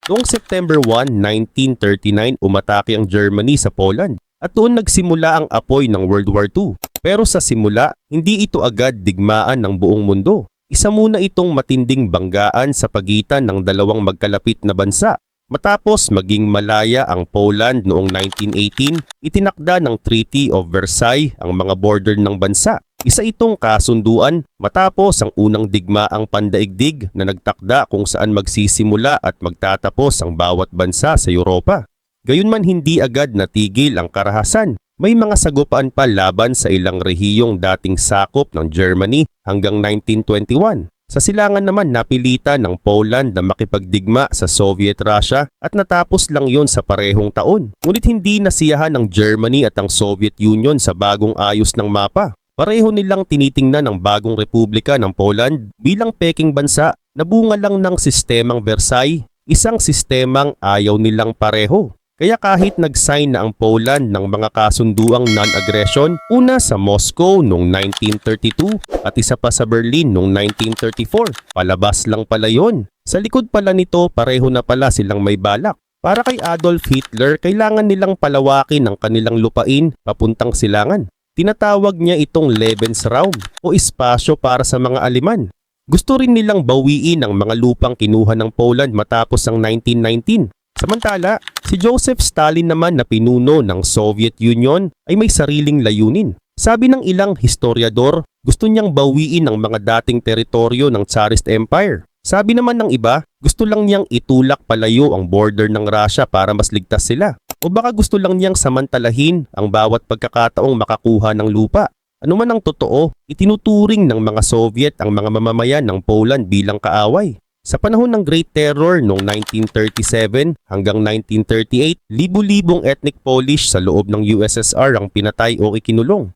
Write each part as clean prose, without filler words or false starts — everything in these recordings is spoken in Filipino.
Noong September 1, 1939, umatake ang Germany sa Poland at doon nagsimula ang apoy ng World War II. Pero sa simula, hindi ito agad digmaan ng buong mundo. Isa muna itong matinding banggaan sa pagitan ng dalawang magkalapit na bansa. Matapos maging malaya ang Poland noong 1918, itinakda ng Treaty of Versailles ang mga border ng bansa. Isa itong kasunduan matapos ang unang digmaang pandaigdig na nagtakda kung saan magsisimula at magtatapos ang bawat bansa sa Europa. Gayunman hindi agad natigil ang karahasan. May mga sagupaan pa laban sa ilang rehiyong dating sakop ng Germany hanggang 1921. Sa silangan naman napilitan ng Poland na makipagdigma sa Soviet Russia at natapos lang yon sa parehong taon. Ngunit hindi nasiyahan ng Germany at ang Soviet Union sa bagong ayos ng mapa. Pareho nilang tinitingnan ang bagong republika ng Poland bilang peking bansa na bunga lang ng sistemang Versailles, isang sistemang ayaw nilang pareho. Kaya kahit nag-sign na ang Poland ng mga kasunduang non-aggression, una sa Moscow noong 1932 at isa pa sa Berlin noong 1934, palabas lang pala yon. Sa likod pala nito, pareho na pala silang may balak. Para kay Adolf Hitler, kailangan nilang palawakin ang kanilang lupain papuntang silangan. Tinatawag niya itong Lebensraum o espasyo para sa mga Aleman. Gusto rin nilang bawiin ang mga lupang kinuha ng Poland matapos ang 1919. Samantala, si Joseph Stalin naman na pinuno ng Soviet Union ay may sariling layunin. Sabi ng ilang historiador, gusto niyang bawiin ang mga dating teritoryo ng Tsarist Empire. Sabi naman ng iba, gusto lang niyang itulak palayo ang border ng Russia para mas ligtas sila. O baka gusto lang niyang samantalahin ang bawat pagkakataong makakuha ng lupa. Ano man ang totoo, itinuturing ng mga Soviet ang mga mamamayan ng Poland bilang kaaway. Sa panahon ng Great Terror noong 1937 hanggang 1938, libu-libong ethnic Polish sa loob ng USSR ang pinatay o ikinulong.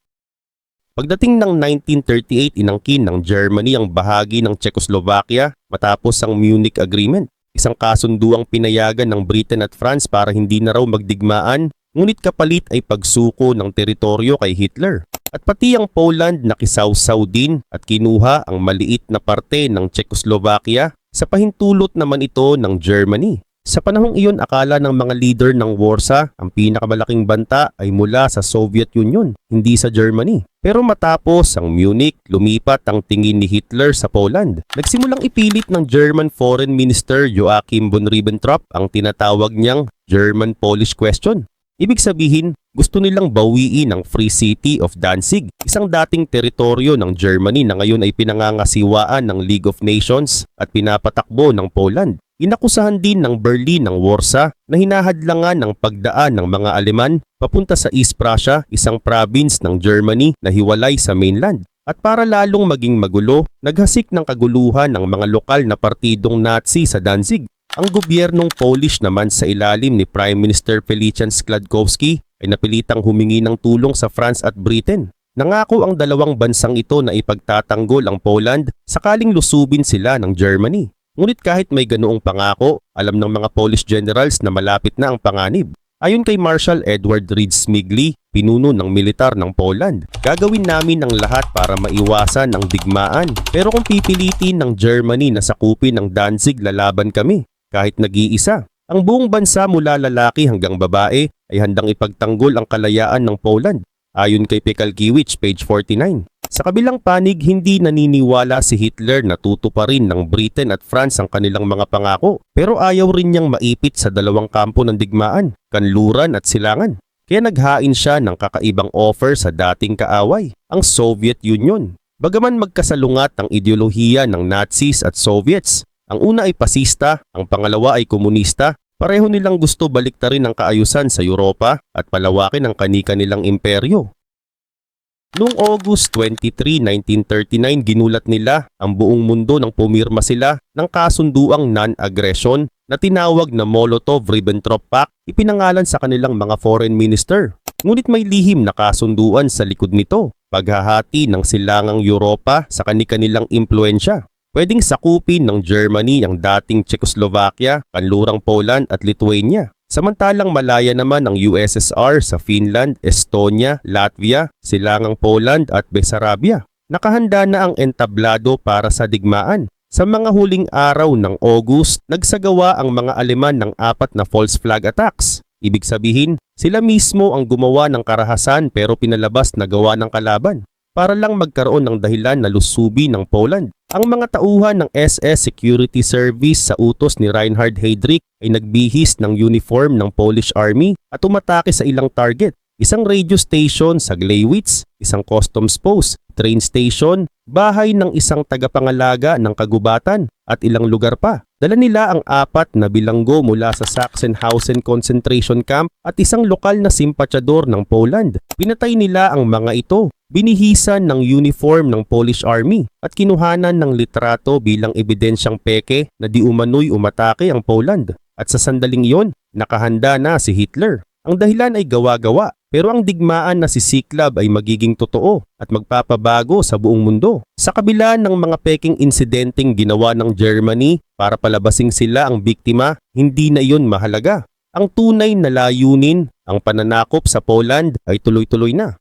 Pagdating ng 1938, inangkin ng Germany ang bahagi ng Czechoslovakia matapos ang Munich Agreement, isang kasunduang pinayagan ng Britain at France para hindi na raw magdigmaan, ngunit kapalit ay pagsuko ng teritoryo kay Hitler. At pati ang Poland nakisawsaw din at kinuha ang maliit na parte ng Czechoslovakia. Sa pahintulot naman ito ng Germany. Sa panahong iyon, akala ng mga leader ng Warsaw ang pinakamalaking banta ay mula sa Soviet Union, hindi sa Germany. Pero matapos ang Munich, lumipat ang tingin ni Hitler sa Poland. Nagsimulang ipilit ng German Foreign Minister Joachim von Ribbentrop ang tinatawag niyang German-Polish question. Ibig sabihin, gusto nilang bawiin ang Free City of Danzig, isang dating teritoryo ng Germany na ngayon ay pinangangasiwaan ng League of Nations at pinapatakbo ng Poland. Inakusahan din ng Berlin ng Warsaw na hinahadlangan ng pagdaan ng mga Aleman papunta sa East Prussia, isang province ng Germany na hiwalay sa mainland. At para lalong maging magulo, naghasik ng kaguluhan ng mga lokal na partidong Nazi sa Danzig. Ang gobyernong Polish naman sa ilalim ni Prime Minister Felician Składkowski ay napilitang humingi ng tulong sa France at Britain. Nangako ang dalawang bansang ito na ipagtatanggol ang Poland sakaling lusubin sila ng Germany. Ngunit kahit may ganoong pangako, alam ng mga Polish generals na malapit na ang panganib. Ayon kay Marshal Edward Reed Smigli, pinuno ng militar ng Poland, gagawin namin ang lahat para maiwasan ang digmaan. Pero kung pipilitin ng Germany na sakupin ang Danzig, lalaban kami. Kahit nag-iisa, ang buong bansa mula lalaki hanggang babae ay handang ipagtanggol ang kalayaan ng Poland. Ayon kay Pekalkiewicz, page 49. Sa kabilang panig, hindi naniniwala si Hitler na tutuparin ng Britain at France ang kanilang mga pangako. Pero ayaw rin niyang maipit sa dalawang kampo ng digmaan, kanluran at silangan. Kaya naghain siya ng kakaibang offer sa dating kaaway, ang Soviet Union. Bagaman magkasalungat ang ideolohiya ng Nazis at Soviets, ang una ay pasista, ang pangalawa ay komunista. Pareho nilang gusto baliktarin ang kaayusan sa Europa at palawakin ang kani-kanilang imperyo. Noong August 23, 1939, ginulat nila ang buong mundo nang pumirma sila ng kasunduang non-aggression na tinawag na Molotov-Ribbentrop Pact, ipinangalan sa kanilang mga foreign minister. Ngunit may lihim na kasunduan sa likod nito, paghahati ng silangang Europa sa kani-kanilang impluensya. Pwedeng sakupin ng Germany ang dating Czechoslovakia, kanlurang Poland at Lithuania. Samantalang malaya naman ang USSR sa Finland, Estonia, Latvia, silangang Poland at Bessarabia. Nakahanda na ang entablado para sa digmaan. Sa mga huling araw ng August, nagsagawa ang mga Aleman ng 4 na false flag attacks. Ibig sabihin, sila mismo ang gumawa ng karahasan pero pinalabas na gawa ng kalaban para lang magkaroon ng dahilan na lusubi ng Poland. Ang mga tauhan ng SS Security Service sa utos ni Reinhard Heydrich ay nagbihis ng uniform ng Polish Army at umatake sa ilang target. Isang radio station sa Gleiwitz, isang customs post, train station, bahay ng isang tagapangalaga ng kagubatan at ilang lugar pa. Dala nila ang 4 na bilanggo mula sa Sachsenhausen concentration camp at isang lokal na simpatyador ng Poland. Pinatay nila ang mga ito. Binihisan ng uniform ng Polish Army at kinuhanan ng litrato bilang ebidensyang peke na di umano'y umatake ang Poland. At sa sandaling iyon, nakahanda na si Hitler. Ang dahilan ay gawa-gawa, pero ang digmaan na si Siklab ay magiging totoo at magpapabago sa buong mundo. Sa kabila ng mga peking insidenteng ginawa ng Germany para palabasing sila ang biktima, hindi na iyon mahalaga. Ang tunay na layunin, ang pananakop sa Poland ay tuloy-tuloy na.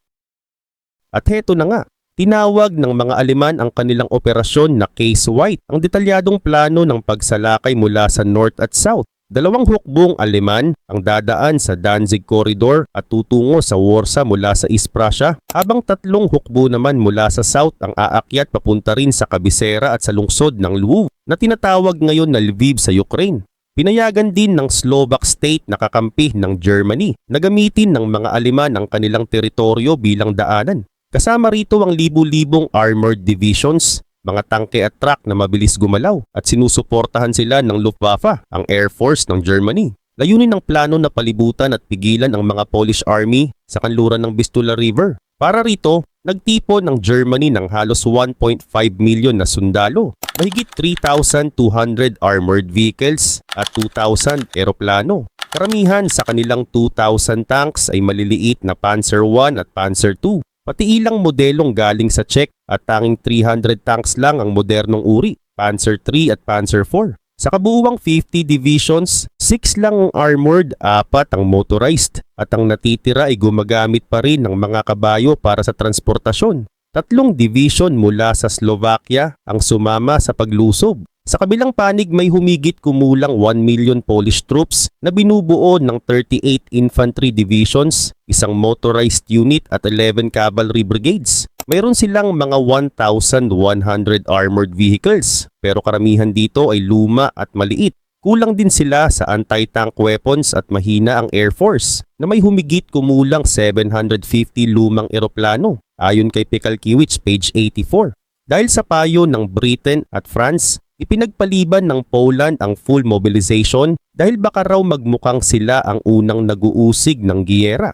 At heto na nga, tinawag ng mga Aleman ang kanilang operasyon na Case White, ang detalyadong plano ng pagsalakay mula sa North at South. 2 hukbong Aleman ang dadaan sa Danzig Corridor at tutungo sa Warsaw mula sa East Prussia, habang 3 hukbo naman mula sa South ang aakyat papunta rin sa kabisera at sa lungsod ng Lviv na tinatawag ngayon na Lviv sa Ukraine. Pinayagan din ng Slovak state na kakampi ng Germany na gamitin ng mga Aleman ang kanilang teritoryo bilang daanan. Kasama rito ang libu-libong armored divisions, mga tangke at truck na mabilis gumalaw at sinusuportahan sila ng Luftwaffe, ang Air Force ng Germany. Layunin ng plano na palibutan at pigilan ang mga Polish Army sa kanluran ng Vistula River. Para rito, nagtipon ng Germany ng halos 1.5 milyon na sundalo, mahigit 3,200 armored vehicles at 2,000 eroplano. Karamihan sa kanilang 2,000 tanks ay maliliit na Panzer I at Panzer II. Pati ilang modelong galing sa Czech at tanging 300 tanks lang ang modernong uri, Panzer III at Panzer IV. Sa kabuuang 50 divisions, 6 lang ang armored, 4 ang motorized at ang natitira ay gumagamit pa rin ng mga kabayo para sa transportasyon. 3 division mula sa Slovakia ang sumama sa paglusob. Sa kabilang panig may humigit kumulang 1 million Polish troops na binubuo ng 38 infantry divisions, isang motorized unit at 11 cavalry brigades. Mayroon silang mga 1,100 armored vehicles, pero karamihan dito ay luma at maliit. Kulang din sila sa anti-tank weapons at mahina ang Air Force na may humigit kumulang 750 lumang eroplano, ayon kay Pekalkiewicz page 84. Dahil sa payo ng Britain at France, ipinagpaliban ng Poland ang full mobilization dahil baka raw magmukhang sila ang unang nag-uusig ng giyera.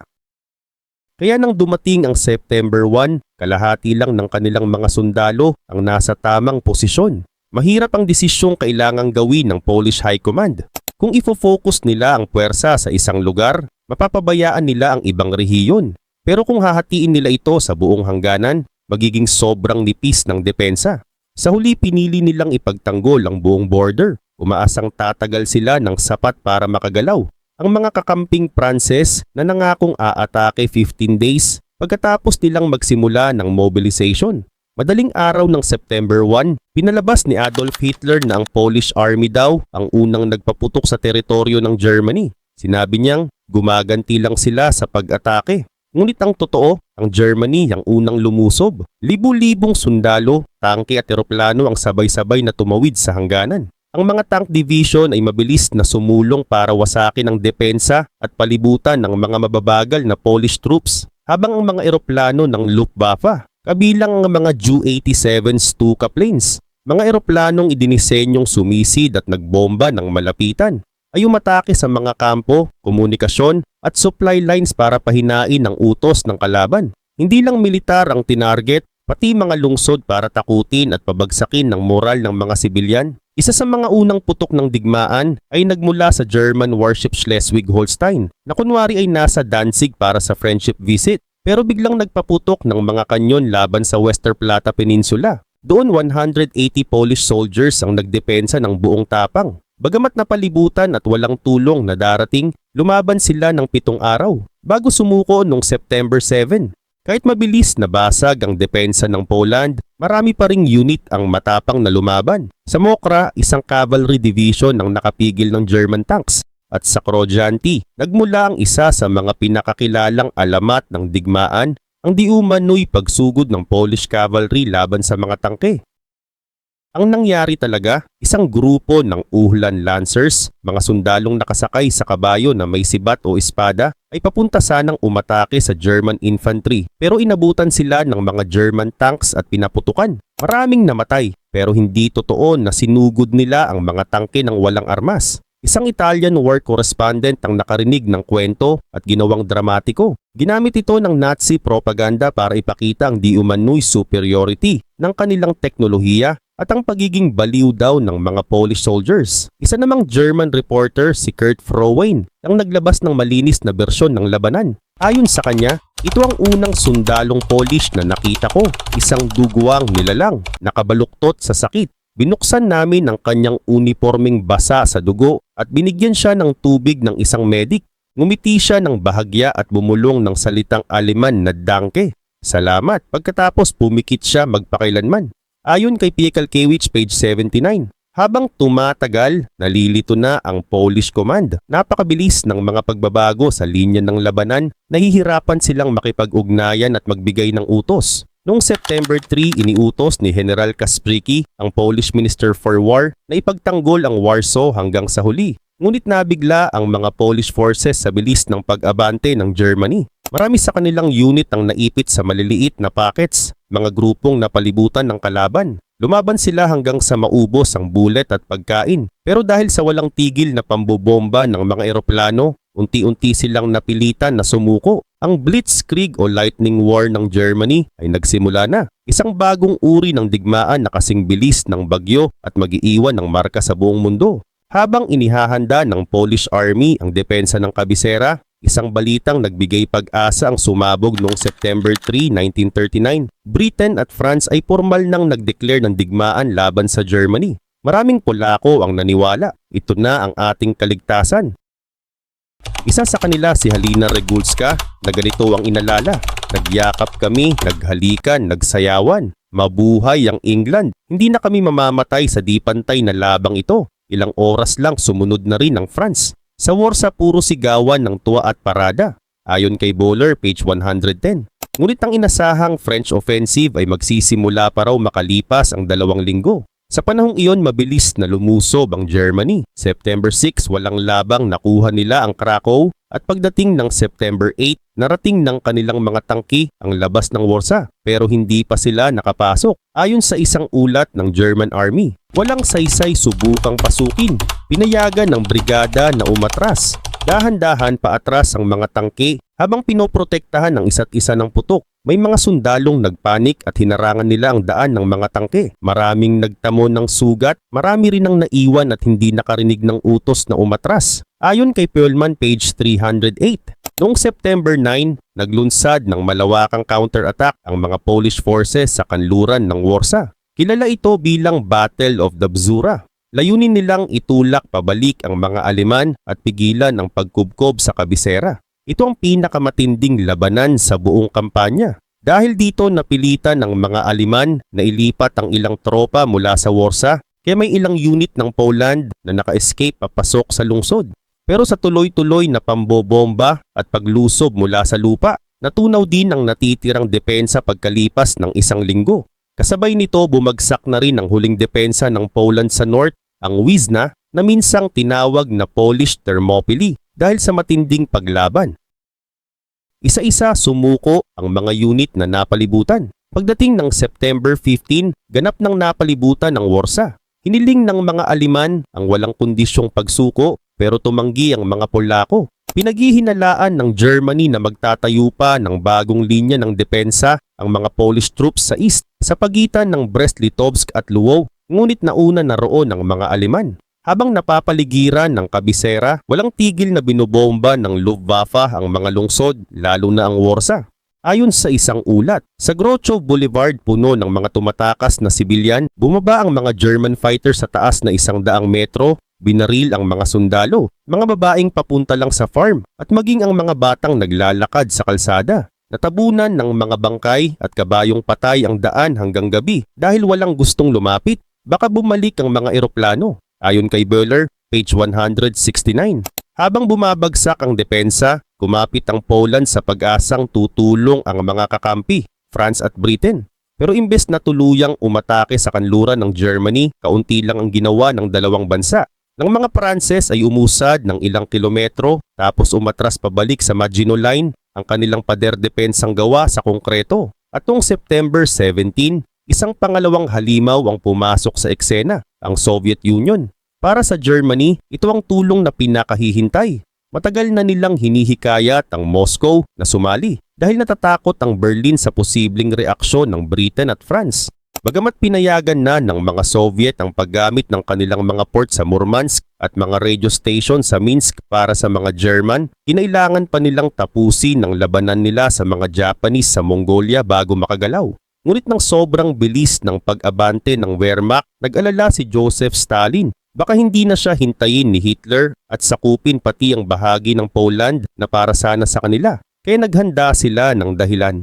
Kaya nang dumating ang September 1, kalahati lang ng kanilang mga sundalo ang nasa tamang posisyon. Mahirap ang desisyong kailangang gawin ng Polish High Command. Kung ifo-focus nila ang puwersa sa isang lugar, mapapabayaan nila ang ibang rehiyon. Pero kung hahatiin nila ito sa buong hangganan, magiging sobrang nipis ng depensa. Sa huli pinili nilang ipagtanggol ang buong border. Umaasang tatagal sila ng sapat para makagalaw. Ang mga kakamping Pranses na nangakong aatake 15 days pagkatapos nilang magsimula ng mobilization. Madaling araw ng September 1, pinalabas ni Adolf Hitler na ang Polish Army daw ang unang nagpaputok sa teritoryo ng Germany. Sinabi niyang gumaganti lang sila sa pag-atake. Ngunit ang totoo, ang Germany ang unang lumusob. Libu-libong sundalo, tangke at eroplano ang sabay-sabay na tumawid sa hangganan. Ang mga tank division ay mabilis na sumulong para wasakin ang depensa at palibutan ng mga mababagal na Polish troops, habang ang mga eroplano ng Luftwaffe, kabilang ang mga Ju-87 Stuka planes, mga eroplanong idinisenyong sumisid at nagbomba ng malapitan, ay umatake sa mga kampo, komunikasyon at supply lines para pahinain ang utos ng kalaban. Hindi lang militar ang tinarget, pati mga lungsod para takutin at pabagsakin ng moral ng mga sibilyan. Isa sa mga unang putok ng digmaan ay nagmula sa German warship Schleswig-Holstein na kunwari ay nasa Danzig para sa friendship visit, pero biglang nagpaputok ng mga kanyon laban sa Westerplatte Peninsula. Doon 180 Polish soldiers ang nagdepensa ng buong tapang. Bagamat napalibutan at walang tulong na darating, lumaban sila ng 7 araw bago sumuko noong September 7. Kahit mabilis na basag ang depensa ng Poland, marami pa ring unit ang matapang na lumaban. Sa Mokra, isang cavalry division ang nakapigil ng German tanks. At sa Krojanti, nagmula ang isa sa mga pinakakilalang alamat ng digmaan, ang di umano'y pagsugod ng Polish cavalry laban sa mga tangke. Ang nangyari talaga, isang grupo ng Uhlan Lancers, mga sundalong nakasakay sa kabayo na may sibat o espada, ay papunta sanang umatake sa German infantry, pero inabutan sila ng mga German tanks at pinaputukan. Maraming namatay, pero hindi totoo na sinugod nila ang mga tangke ng walang armas. Isang Italian war correspondent ang nakarinig ng kwento at ginawang dramatiko. Ginamit ito ng Nazi propaganda para ipakita ang di umano'y superiority ng kanilang teknolohiya at ang pagiging baliw daw ng mga Polish soldiers. Isa namang German reporter, si Kurt Frohwein, ang naglabas ng malinis na bersyon ng labanan. Ayon sa kanya, ito ang unang sundalong Polish na nakita ko, isang duguang nilalang, nakabaluktot sa sakit. Binuksan namin ang kanyang uniformeng basa sa dugo at binigyan siya ng tubig ng isang medic. Ngumiti siya ng bahagya at bumulong ng salitang Aleman na danke. Salamat. Pagkatapos pumikit siya magpakailanman. Ayon kay Piekalkiewicz, page 79. Habang tumatagal, nalilito na ang Polish command. Napakabilis ng mga pagbabago sa linya ng labanan, nahihirapan silang makipag-ugnayan at magbigay ng utos. Noong September 3, iniutos ni General Kasprzyki, ang Polish Minister for War, na ipagtanggol ang Warsaw hanggang sa huli. Ngunit nabigla ang mga Polish forces sa bilis ng pag-abante ng Germany. Marami sa kanilang unit ang naipit sa maliliit na pockets, mga grupong napalibutan ng kalaban. Lumaban sila hanggang sa maubos ang bullet at pagkain. Pero dahil sa walang tigil na pambobomba ng mga eroplano, unti-unti silang napilitan na sumuko. Ang Blitzkrieg o Lightning War ng Germany ay nagsimula na. Isang bagong uri ng digmaan na kasing bilis ng bagyo at mag-iiwan ng marka sa buong mundo. Habang inihahanda ng Polish Army ang depensa ng kabisera, isang balitang nagbigay pag-asa ang sumabog noong September 3, 1939. Britain at France ay formal nang nag-declare ng digmaan laban sa Germany. Maraming Polako ang naniwala. Ito na ang ating kaligtasan. Isa sa kanila si Halina Regulska na ganito ang inalala. Nagyakap kami, naghalikan, nagsayawan. Mabuhay ang England. Hindi na kami mamamatay sa di pantay na labang ito. Ilang oras lang sumunod na rin ang France. Sa Warsaw puro sigawan ng tuwa at parada. Ayon kay Bowler, page 110. Ngunit ang inasahang French offensive ay magsisimula pa raw makalipas ang 2 linggo. Sa panahong iyon, mabilis na lumusob ang Germany. September 6, walang labang nakuha nila ang Krakow at pagdating ng September 8, narating ng kanilang mga tangki ang labas ng Warsaw pero hindi pa sila nakapasok. Ayon sa isang ulat ng German Army, walang saysay subukang pasukin. Pinayagan ng brigada na umatras. Dahan-dahan paatras ang mga tangke habang pinoprotektahan ng isa't isa ng putok. May mga sundalong nagpanik at hinarangan nila ang daan ng mga tangke. Maraming nagtamo ng sugat, marami rin ang naiwan at hindi nakarinig ng utos na umatras. Ayon kay Perlman, page 308. Noong September 9, naglunsad ng malawakang counterattack ang mga Polish forces sa kanluran ng Warsaw. Kilala ito bilang Battle of the Bzura. Layunin nilang itulak pabalik ang mga Aleman at pigilan ang pagkubkob sa kabisera. Ito ang pinakamatinding labanan sa buong kampanya. Dahil dito napilitan ng mga Aleman na ilipat ang ilang tropa mula sa Warsaw, kaya may ilang unit ng Poland na naka-escape papasok sa lungsod. Pero sa tuloy-tuloy na pambobomba at paglusob mula sa lupa, natunaw din ang natitirang depensa pagkalipas ng 1 linggo. Kasabay nito bumagsak na rin ang huling depensa ng Poland sa north, ang Wisna, na minsang tinawag na Polish Thermopylae dahil sa matinding paglaban. Isa-isa sumuko ang mga unit na napalibutan. Pagdating ng September 15, ganap ng napalibutan ang Warsaw. Hiniling ng mga Aleman ang walang kondisyong pagsuko pero tumanggi ang mga Polako. Pinaghihinalaan ng Germany na magtatayo pa ng bagong linya ng depensa ang mga Polish troops sa east sa pagitan ng Brest-Litovsk at Lwów, ngunit nauna na roon ang mga Aleman. Habang napapaligiran ng kabisera, walang tigil na binobomba ng Luftwaffe ang mga lungsod, lalo na ang Warsaw. Ayon sa isang ulat, sa Grochow Boulevard puno ng mga tumatakas na sibilyan, bumaba ang mga German fighters sa taas na 100 metro, binaril ang mga sundalo, mga babaeng papunta lang sa farm, at maging ang mga batang naglalakad sa kalsada. Natabunan ng mga bangkay at kabayong patay ang daan hanggang gabi dahil walang gustong lumapit. Baka bumalik ang mga eroplano. Ayon kay Böhler, page 169. Habang bumabagsak ang depensa, kumapit ang Poland sa pag-asang tutulong ang mga kakampi, France at Britain. Pero imbes na tuluyang umatake sa kanluran ng Germany, kaunti lang ang ginawa ng dalawang bansa. Ng mga Pranses ay umusad ng ilang kilometro tapos umatras pabalik sa Maginot Line, ang kanilang pader-depensang gawa sa konkreto. At noong September 17, isang pangalawang halimaw ang pumasok sa eksena, ang Soviet Union. Para sa Germany, ito ang tulong na pinakahihintay. Matagal na nilang hinihikayat ang Moscow na sumali dahil natatakot ang Berlin sa posibleng reaksyon ng Britain at France. Bagamat pinayagan na ng mga Soviet ang paggamit ng kanilang mga port sa Murmansk at mga radio station sa Minsk para sa mga German, kinailangan pa nilang tapusin ang labanan nila sa mga Japanese sa Mongolia bago makagalaw. Ngunit ng sobrang bilis ng pag-abante ng Wehrmacht, nag-alala si Joseph Stalin. Baka hindi na siya hintayin ni Hitler at sakupin pati ang bahagi ng Poland na para sana sa kanila. Kaya naghanda sila ng dahilan.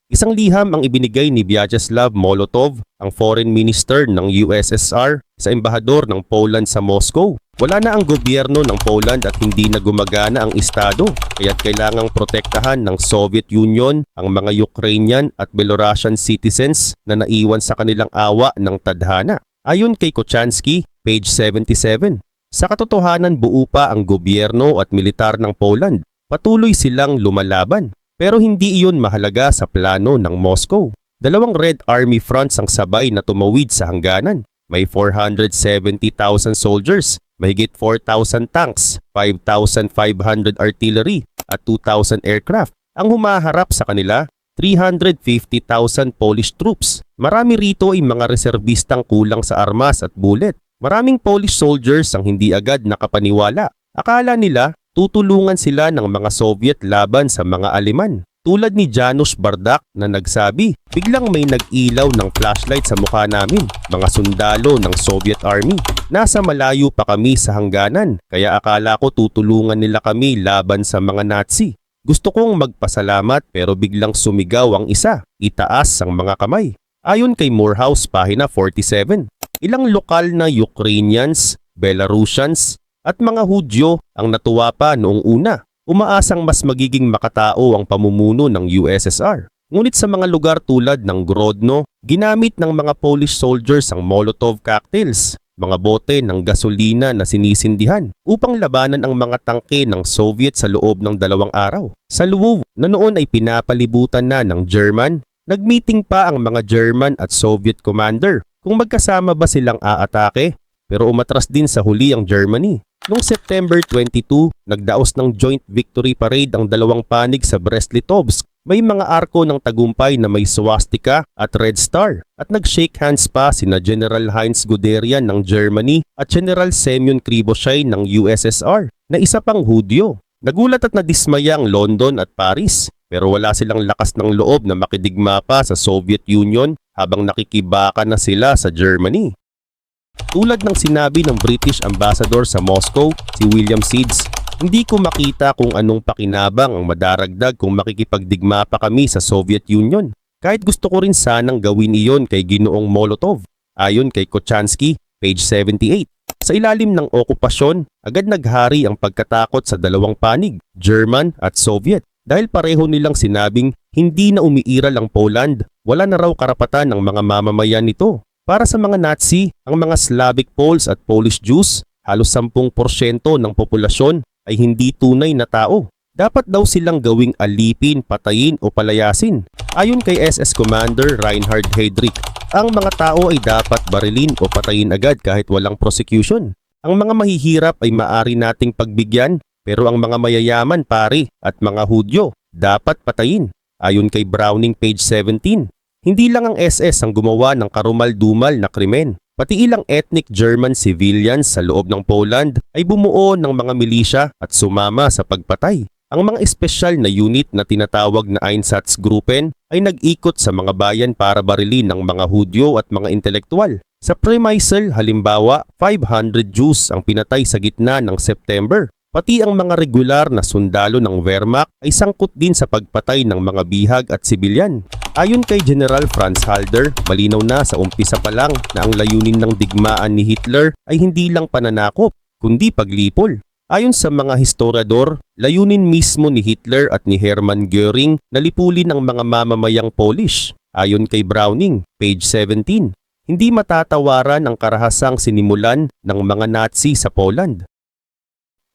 Isang liham ang ibinigay ni Vyacheslav Molotov, ang foreign minister ng USSR, sa embahador ng Poland sa Moscow. Wala na ang gobyerno ng Poland at hindi na gumagana ang estado, kaya't kailangang protektahan ng Soviet Union ang mga Ukrainian at Belarusian citizens na naiwan sa kanilang awa ng tadhana. Ayon kay Kochansky, page 77, sa katotohanan buo pa ang gobyerno at militar ng Poland. Patuloy silang lumalaban, pero hindi iyon mahalaga sa plano ng Moscow. Dalawang Red Army fronts ang sabay na tumawid sa hangganan. May 470,000 soldiers, mahigit 4,000 tanks, 5,500 artillery at 2,000 aircraft. Ang humaharap sa kanila, 350,000 Polish troops. Marami rito ay mga reserbistang kulang sa armas at bullet. Maraming Polish soldiers ang hindi agad nakapaniwala. Akala nila tutulungan sila ng mga Soviet laban sa mga Aleman. Tulad ni Janusz Bardak na nagsabi, biglang may nag-ilaw ng flashlight sa mukha namin, mga sundalo ng Soviet Army. Nasa malayo pa kami sa hangganan, kaya akala ko tutulungan nila kami laban sa mga Nazi. Gusto kong magpasalamat pero biglang sumigaw ang isa, itaas ang mga kamay. Ayon kay Morehouse, pahina 47, ilang lokal na Ukrainians, Belarusians at mga Hudyo ang natuwa pa noong una. Umaasang mas magiging makatao ang pamumuno ng USSR. Ngunit sa mga lugar tulad ng Grodno, ginamit ng mga Polish soldiers ang Molotov cocktails, mga bote ng gasolina na sinisindihan upang labanan ang mga tangke ng Soviet sa loob ng 2 araw. Sa Lwów, na noon ay pinapalibutan na ng German, nagmeeting pa ang mga German at Soviet commander kung magkasama ba silang aatake, pero umatras din sa huli ang Germany. Noong September 22, nagdaos ng Joint Victory Parade ang 2 panig sa Brest-Litovsk. May mga arko ng tagumpay na may swastika at red star at nag-shake hands pa sina General Heinz Guderian ng Germany at General Semyon Krivoshay ng USSR na isa pang Hudyo. Nagulat at nadismaya ang London at Paris pero wala silang lakas ng loob na makidigma pa sa Soviet Union habang nakikibaka na sila sa Germany. Tulad ng sinabi ng British Ambassador sa Moscow, si William Seeds, hindi ko makita kung anong pakinabang ang madaragdag kung makikipagdigma pa kami sa Soviet Union. Kahit gusto ko rin sanang gawin iyon kay Ginoong Molotov. Ayon kay Kochansky, page 78. Sa ilalim ng okupasyon, agad naghari ang pagkatakot sa 2 panig, German at Soviet. Dahil pareho nilang sinabing hindi na umiiral ang Poland, wala na raw karapatan ng mga mamamayan nito. Para sa mga Nazi, ang mga Slavic Poles at Polish Jews, halos 10% ng populasyon ay hindi tunay na tao. Dapat daw silang gawing alipin, patayin o palayasin. Ayon kay SS Commander Reinhard Heydrich, ang mga tao ay dapat barilin o patayin agad kahit walang prosecution. Ang mga mahihirap ay maari nating pagbigyan, pero ang mga mayayaman pari at mga Hudyo dapat patayin. Ayon kay Browning, page 17. Hindi lang ang SS ang gumawa ng karumal-dumal na krimen. Pati ilang ethnic German civilians sa loob ng Poland ay bumuo ng mga milisya at sumama sa pagpatay. Ang mga espesyal na unit na tinatawag na Einsatzgruppen ay nag-ikot sa mga bayan para barilin ng mga Hudyo at mga intelektual. Sa Przemysl, halimbawa, 500 Jews ang pinatay sa gitna ng September. Pati ang mga regular na sundalo ng Wehrmacht ay sangkot din sa pagpatay ng mga bihag at sibilyan. Ayon kay General Franz Halder, malinaw na sa umpisa pa lang na ang layunin ng digmaan ni Hitler ay hindi lang pananakop, kundi paglipol. Ayon sa mga historiador, layunin mismo ni Hitler at ni Hermann Göring na lipulin ang mga mamamayang Polish. Ayon kay Browning, page 17, hindi matatawaran ang karahasang sinimulan ng mga Nazi sa Poland.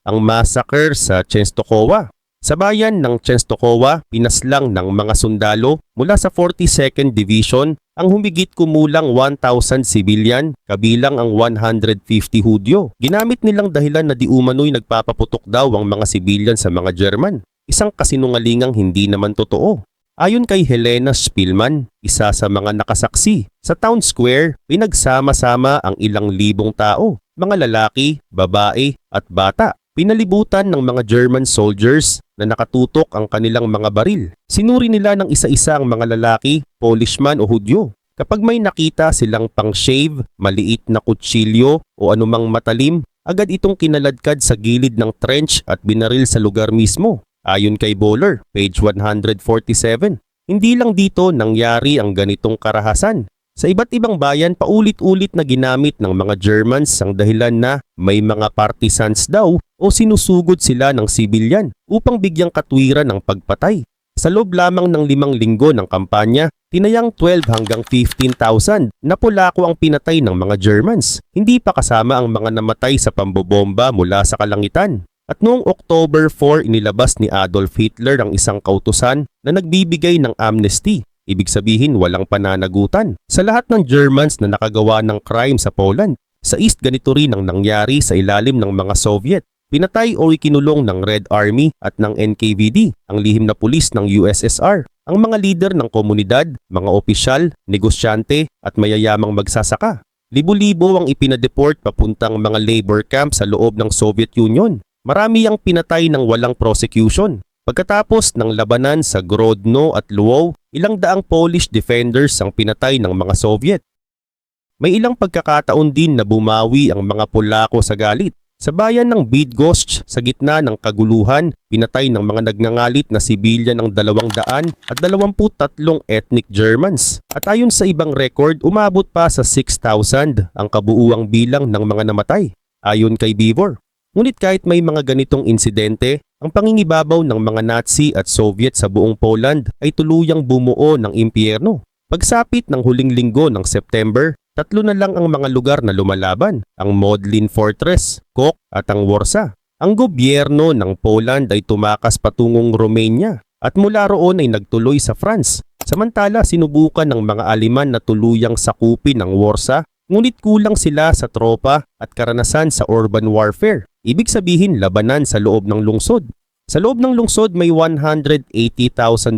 Ang massacre sa Częstochowa. Sa bayan ng Częstochowa, pinaslang ng mga sundalo mula sa 42nd Division ang humigit kumulang 1,000 civilian, kabilang ang 150 Hudyo. Ginamit nilang dahilan na di umano'y nagpapaputok daw ang mga civilian sa mga German. Isang kasinungalingang hindi naman totoo. Ayon kay Helena Spielman, isa sa mga nakasaksi, sa town square, pinagsama-sama ang ilang libong tao, mga lalaki, babae at bata. Pinalibutan ng mga German soldiers na nakatutok ang kanilang mga baril. Sinuri nila ng isa-isa ang mga lalaki, Polishman o Hudyo. Kapag may nakita silang pang-shave, maliit na kutsilyo o anumang matalim, agad itong kinaladkad sa gilid ng trench at binaril sa lugar mismo. Ayon kay Boller, page 147, hindi lang dito nangyari ang ganitong karahasan. Sa iba't ibang bayan, paulit-ulit na ginamit ng mga Germans ang dahilan na may mga partisans daw o sinusugod sila ng sibilyan upang bigyang katwiran ng pagpatay. Sa loob lamang ng 5 linggo ng kampanya, tinayang 12 hanggang 15,000 na Polako ang pinatay ng mga Germans, hindi pa kasama ang mga namatay sa pambobomba mula sa kalangitan. At noong October 4, inilabas ni Adolf Hitler ang isang kautusan na nagbibigay ng amnesty. Ibig sabihin walang pananagutan sa lahat ng Germans na nakagawa ng crime sa Poland. Sa East, ganito rin ang nangyari sa ilalim ng mga Soviet. Pinatay o ikinulong ng Red Army at ng NKVD, ang lihim na pulis ng USSR, ang mga lider ng komunidad, mga opisyal, negosyante at mayayamang magsasaka. Libo-libo ang ipinadeport papuntang mga labor camp sa loob ng Soviet Union. Marami ang pinatay ng walang prosecution. Pagkatapos ng labanan sa Grodno at Lwow, ilang daang Polish defenders ang pinatay ng mga Soviet. May ilang pagkakataon din na bumawi ang mga Polako sa galit. Sa bayan ng Bydgoszcz, sa gitna ng kaguluhan, pinatay ng mga nagngangalit na sibilyan ng 223 ethnic Germans. At ayon sa ibang record, umabot pa sa 6,000 ang kabuuang bilang ng mga namatay. Ayon kay Beaver. Ngunit kahit may mga ganitong insidente, ang pangingibabaw ng mga Nazi at Soviet sa buong Poland ay tuluyang bumuo ng impyerno. Pagsapit ng huling linggo ng September, 3 na lang ang mga lugar na lumalaban, ang Modlin Fortress, Kok at ang Warsaw. Ang gobyerno ng Poland ay tumakas patungong Romania at mula roon ay nagtuloy sa France. Samantala, sinubukan ng mga Aleman na tuluyang sakupin ang Warsaw, ngunit kulang sila sa tropa at karanasan sa urban warfare. Ibig sabihin labanan sa loob ng lungsod. Sa loob ng lungsod may 180,000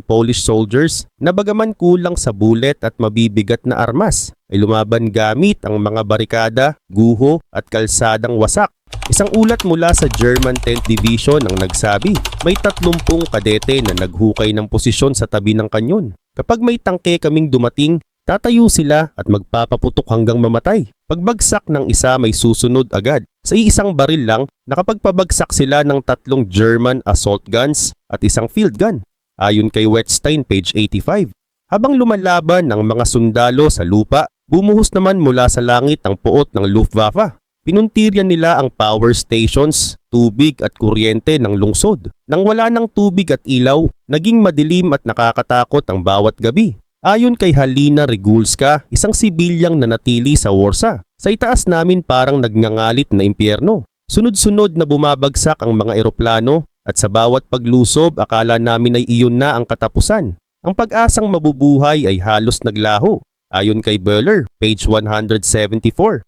Polish soldiers na bagaman kulang sa bullet at mabibigat na armas ay lumaban gamit ang mga barikada, guho at kalsadang wasak. Isang ulat mula sa German 10th Division ang nagsabi may 30 kadete na naghukay ng posisyon sa tabi ng kanyon. Kapag may tangke kaming dumating, tatayo sila at magpapaputok hanggang mamatay. Pagbagsak ng isa may susunod agad. Sa iisang baril lang, nakapagpabagsak sila ng 3 German assault guns at isang field gun. Ayon kay Wettstein, page 85. Habang lumalaban ng mga sundalo sa lupa, bumuhos naman mula sa langit ang puot ng Luftwaffe. Pinuntiryan nila ang power stations, tubig at kuryente ng lungsod. Nang wala ng tubig at ilaw, naging madilim at nakakatakot ang bawat gabi. Ayon kay Halina Regulska, isang sibilyang nanatili sa Warsaw, sa itaas namin parang nagngangalit na impyerno. Sunod-sunod na bumabagsak ang mga eroplano at sa bawat paglusob akala namin ay iyon na ang katapusan. Ang pag-asang mabubuhay ay halos naglaho. Ayon kay Böhler, page 174.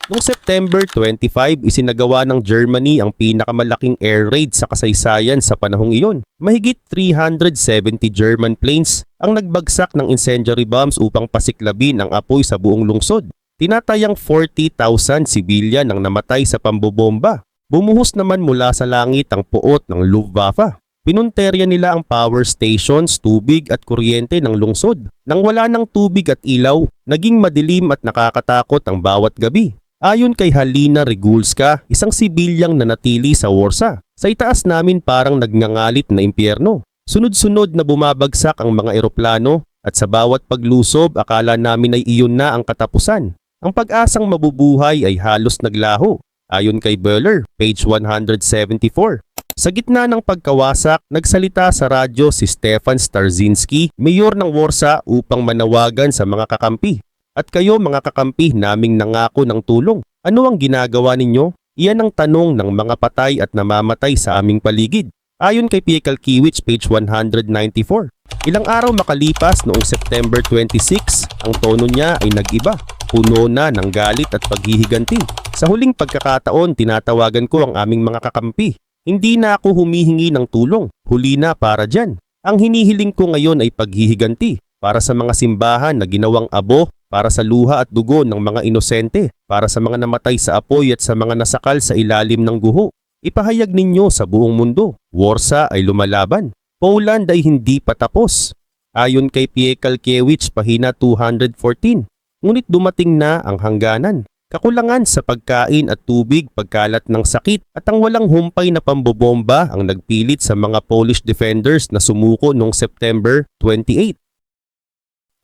Noong September 25, isinagawa ng Germany ang pinakamalaking air raid sa kasaysayan sa panahong iyon. Mahigit 370 German planes ang nagbagsak ng incendiary bombs upang pasiklabin ang apoy sa buong lungsod. Tinatayang 40,000 sibilyan ang namatay sa pambobomba. Bumuhos naman mula sa langit ang puot ng Luftwaffe. Pinunterya nila ang power stations, tubig at kuryente ng lungsod. Nang wala ng tubig at ilaw, naging madilim at nakakatakot ang bawat gabi. Ayon kay Halina Regulska, isang sibilyang nanatili sa Warsaw, sa itaas namin parang nagngangalit na impyerno. Sunod-sunod na bumabagsak ang mga eroplano at sa bawat paglusob akala namin ay iyon na ang katapusan. Ang pag-asang mabubuhay ay halos naglaho. Ayon kay Böhler, page 174. Sa gitna ng pagkawasak, nagsalita sa radyo si Stefan Starzinski, mayor ng Warsaw upang manawagan sa mga kakampi. At kayo mga kakampi naming nangako ng tulong. Ano ang ginagawa ninyo? Iyan ang tanong ng mga patay at namamatay sa aming paligid. Ayon kay Piekalkiewicz, page 194. Ilang araw makalipas noong September 26, ang tono niya ay nag-iba. Puno na ng galit at paghihiganti. Sa huling pagkakataon, tinatawagan ko ang aming mga kakampi. Hindi na ako humihingi ng tulong. Huli na para dyan. Ang hinihiling ko ngayon ay paghihiganti para sa mga simbahan na ginawang abo, para sa luha at dugo ng mga inosente, para sa mga namatay sa apoy at sa mga nasakal sa ilalim ng guho. Ipahayag ninyo sa buong mundo. Warsaw ay lumalaban. Poland ay hindi patapos. Ayon kay Piekalkiewicz, pahina 214. Ngunit dumating na ang hangganan. Kakulangan sa pagkain at tubig, pagkalat ng sakit at ang walang humpay na pambobomba ang nagpilit sa mga Polish defenders na sumuko noong September 28.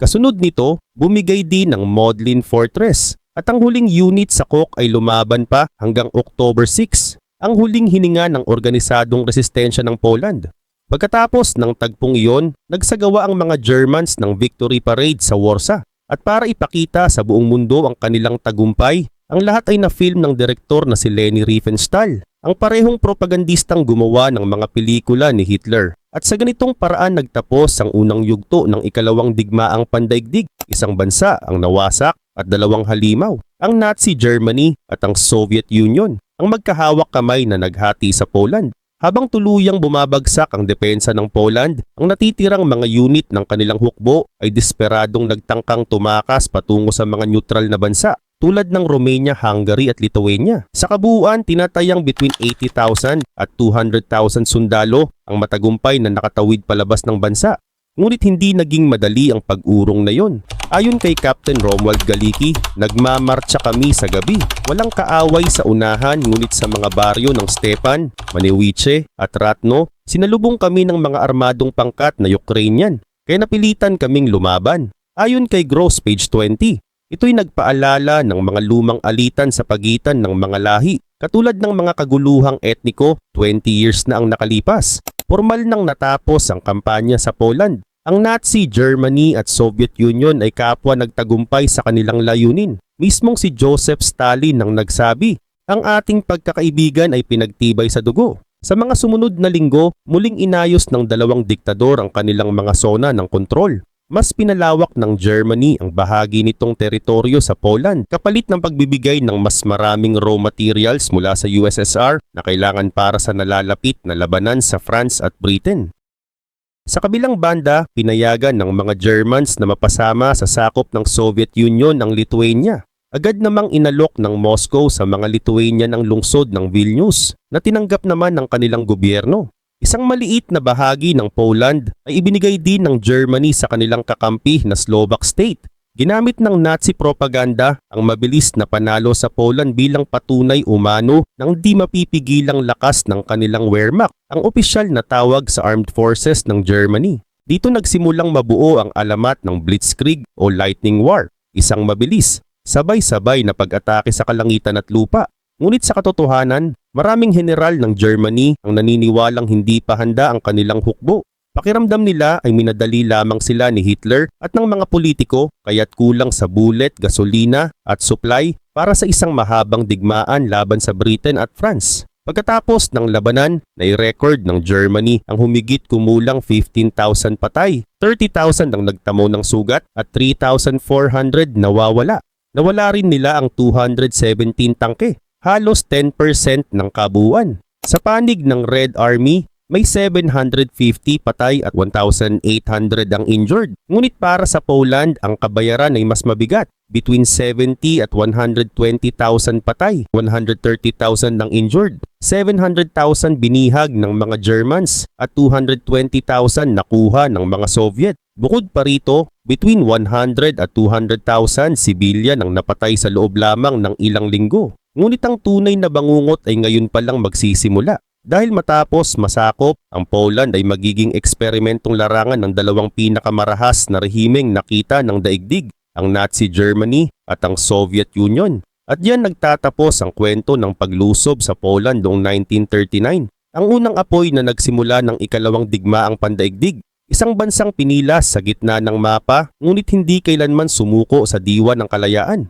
Kasunod nito, bumigay din ng Modlin Fortress at ang huling unit sa Kok ay lumaban pa hanggang October 6, ang huling hininga ng organisadong resistensya ng Poland. Pagkatapos ng tagpong iyon, nagsagawa ang mga Germans ng victory parade sa Warsaw. At para ipakita sa buong mundo ang kanilang tagumpay, ang lahat ay na-film ng direktor na si Leni Riefenstahl, ang parehong propagandistang gumawa ng mga pelikula ni Hitler. At sa ganitong paraan nagtapos ang unang yugto ng ikalawang digmaang pandaigdig, isang bansa ang nawasak at dalawang halimaw, ang Nazi Germany at ang Soviet Union, ang magkahawak kamay na naghati sa Poland. Habang tuluyang bumabagsak ang depensa ng Poland, ang natitirang mga unit ng kanilang hukbo ay desperadong nagtangkang tumakas patungo sa mga neutral na bansa tulad ng Romania, Hungary at Lithuania. Sa kabuuan, tinatayang between 80,000 at 200,000 sundalo ang matagumpay na nakatawid palabas ng bansa. Ngunit hindi naging madali ang pag-urong na yon. Ayon kay Captain Romuald Galicki, nagmamartsa kami sa gabi. Walang kaaway sa unahan ngunit sa mga baryo ng Stepan, Manewice at Ratno, sinalubong kami ng mga armadong pangkat na Ukrainian. Kaya napilitan kaming lumaban. Ayon kay Gross, page 20, ito'y nagpaalala ng mga lumang alitan sa pagitan ng mga lahi. Katulad ng mga kaguluhang etniko, 20 years na ang nakalipas. Formal nang natapos ang kampanya sa Poland. Ang Nazi Germany at Soviet Union ay kapwa nagtagumpay sa kanilang layunin. Mismong si Joseph Stalin ang nagsabi, ang ating pagkakaibigan ay pinagtibay sa dugo. Sa mga sumunod na linggo, muling inayos ng dalawang diktador ang kanilang mga sona ng kontrol. Mas pinalawak ng Germany ang bahagi nitong teritoryo sa Poland kapalit ng pagbibigay ng mas maraming raw materials mula sa USSR na kailangan para sa nalalapit na labanan sa France at Britain. Sa kabilang banda, pinayagan ng mga Germans na mapasama sa sakop ng Soviet Union ang Lithuania. Agad namang inalok ng Moscow sa mga Lithuanian ang lungsod ng Vilnius na tinanggap naman ng kanilang gobyerno. Isang maliit na bahagi ng Poland ay ibinigay din ng Germany sa kanilang kakampi na Slovak state. Ginamit ng Nazi propaganda ang mabilis na panalo sa Poland bilang patunay umano ng di mapipigilang lakas ng kanilang Wehrmacht, ang opisyal na tawag sa armed forces ng Germany. Dito nagsimulang mabuo ang alamat ng Blitzkrieg o Lightning War, isang mabilis, sabay-sabay na pag-atake sa kalangitan at lupa. Ngunit sa katotohanan, maraming general ng Germany ang naniniwalang hindi pa handa ang kanilang hukbo. Pakiramdam nila ay minadali lamang sila ni Hitler at ng mga politiko kaya't kulang sa bullet, gasolina at supply para sa isang mahabang digmaan laban sa Britain at France. Pagkatapos ng labanan, nai-record ng Germany ang humigit kumulang 15,000 patay, 30,000 ang nagtamo ng sugat at 3,400 nawawala. Nawala rin nila ang 217 tangke, halos 10% ng kabuuan. Sa panig ng Red Army, May 750 patay at 1,800 ang injured. Ngunit para sa Poland, ang kabayaran ay mas mabigat. Between 70 at 120,000 patay, 130,000 ang injured, 700,000 binihag ng mga Germans at 220,000 nakuha ng mga Soviet. Bukod pa rito, between 100 at 200,000 sibilyan ang napatay sa loob lamang ng ilang linggo. Ngunit ang tunay na bangungot ay ngayon pa lang magsisimula. Dahil matapos masakop, ang Poland ay magiging eksperimentong larangan ng dalawang pinakamarahas na rehimeng nakita ng daigdig, ang Nazi Germany at ang Soviet Union. At diyan nagtatapos ang kwento ng paglusob sa Poland noong 1939. Ang unang apoy na nagsimula ng ikalawang digmaang pandaigdig. Isang bansang pinilas sa gitna ng mapa, ngunit hindi kailanman sumuko sa diwa ng kalayaan.